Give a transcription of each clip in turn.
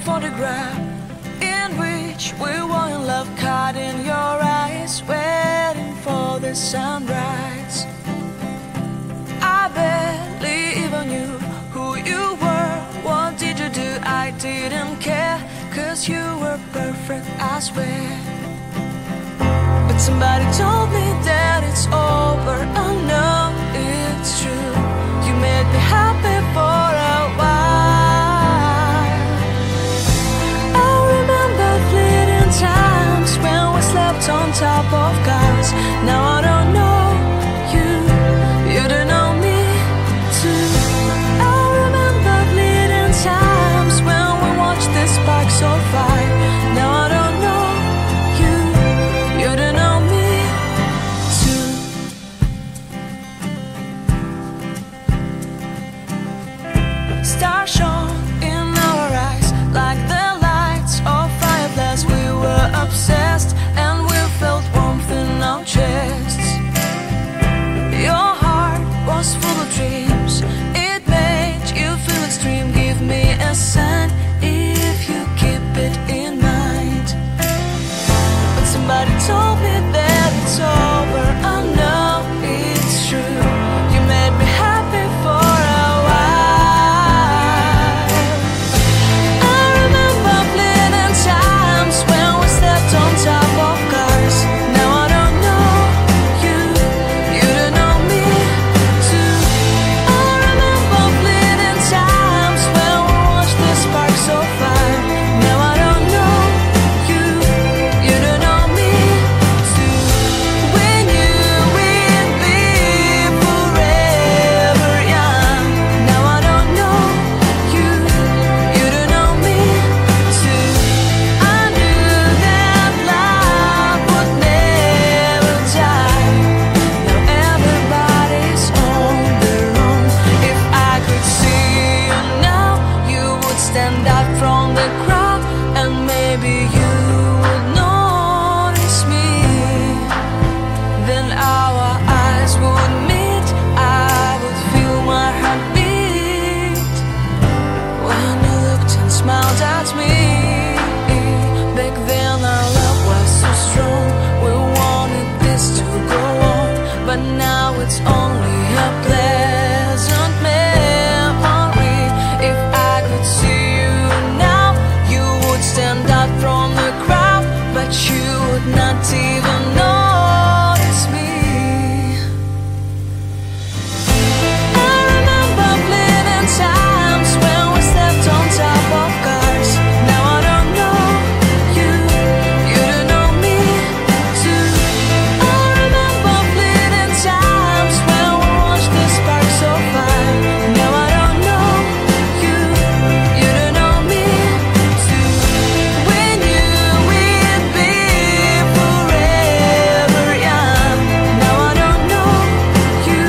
photograph in which we were in love, caught in your eyes, waiting for the sunrise. I barely even knew who you were. What did you do? I didn't care, 'cause you were perfect, I swear. But somebody told me that it's over. I know it's true. You made me happy for a while. I remember fleeting times when we slept on top of cars. Now I don't know you, you don't know me too. I remember fleeting times when we watched the sparks so fire. Now I don't know you, you don't know me too. Stars shone in our eyes like the lights of fireflies. We were obsessed and we felt warmth in our chests. Your heart was full of dreams, it made you feel extreme. Give me a sign if you keep it in mind. But somebody told me that it's over. I know it's true. You made me happy for a while. I remember fleeting times when we slept on top of cars. Now I don't know you, you don't know me too. I remember fleeting times when we watched the sparks so fire. Now I don't know you, you don't know me too. We knew we'd be forever young. Now I don't know you, you don't know me too. I knew that love would never die. Now everybody's on their own. If I could see you now, you would stand out from the crowd, and maybe you would notice me. Then our eyes would meet, I would feel my heart beat when you looked and smiled at me. Back then our love was so strong, we wanted this to go on. But now it's only a pleasant memory. If I could see you now, you would stand out from the crowd, but you would not even notice me. I remember fleeting times when we slept on top of cars. Now I don't know you, you don't know me too. I remember fleeting times when we watched the sparks so fire. Now I don't know you, you don't know me too. We knew we'd be forever young. Now I don't know you,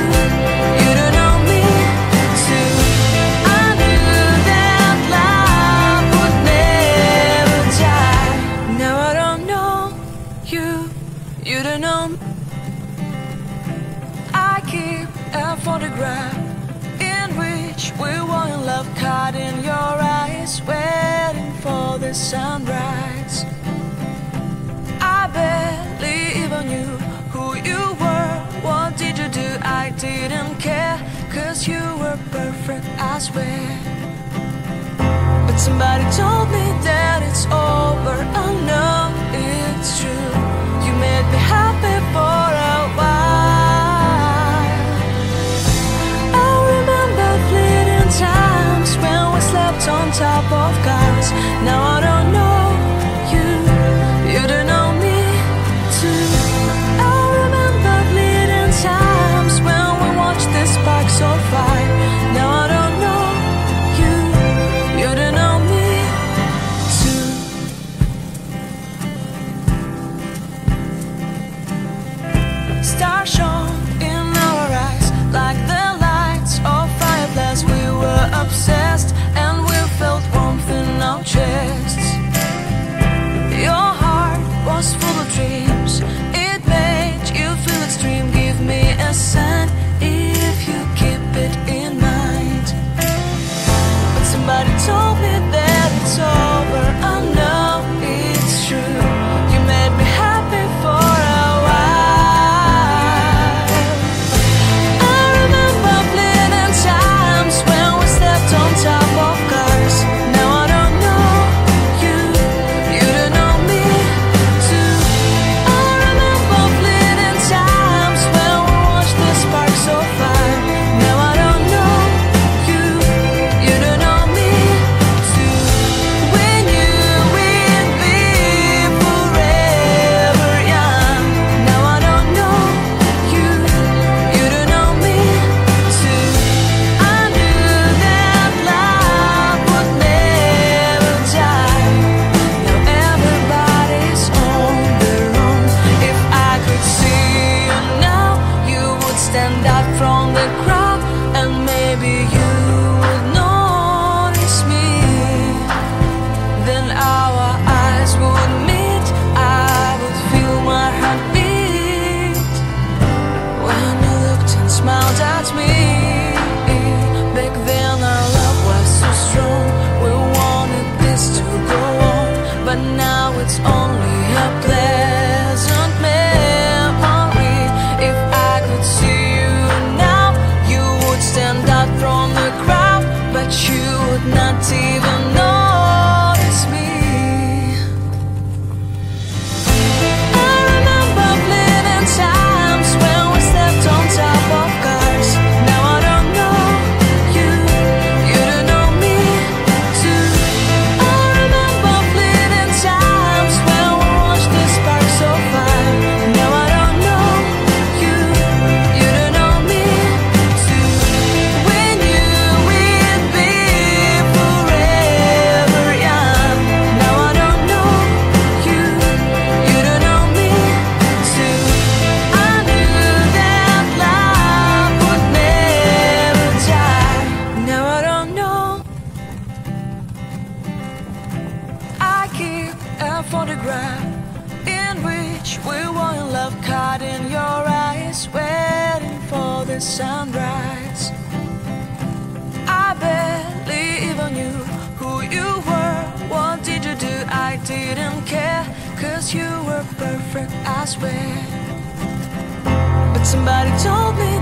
you don't know me too. I knew that love would never die. Now I don't know you, you don't know me. I keep a photograph in which we were in love, caught in your eyes, waiting for the sunrise. I barely even knew who you were. What did you do? I didn't care, 'cause you were perfect, I swear. But somebody told me that it's over. I know it's true. You made me happy for a while. I remember fleeting times when we slept on top of cars. Now I don't know you, you don't know me too. I remember fleeting times when we watched the sparks so fire. Now I don't know you, you don't know me too. stand out from the crowd, and maybe you would notice me. Then our eyes would meet, I would feel my heart beat when you looked and smiled at me. Back then our love was so strong, we wanted this to go on, but now it's only a pleasant memory. If I could see you now, you would stand out from the crowd, but you would not even notice me. I remember fleeting times when we slept on top of cars. Now I don't know you, you don't know me too. I remember fleeting times when we watched the sparks so far. Now I don't know you, you don't know me too. We knew we'd be forever young. Now I don't know you, you don't know me too. I knew that love would never die. Now I don't know. I keep a photograph in which we were in love, caught in your eyes, waiting for the sunrise. I barely even knew who you were. What did you do? I didn't care, 'cause you were perfect, I swear. But somebody told me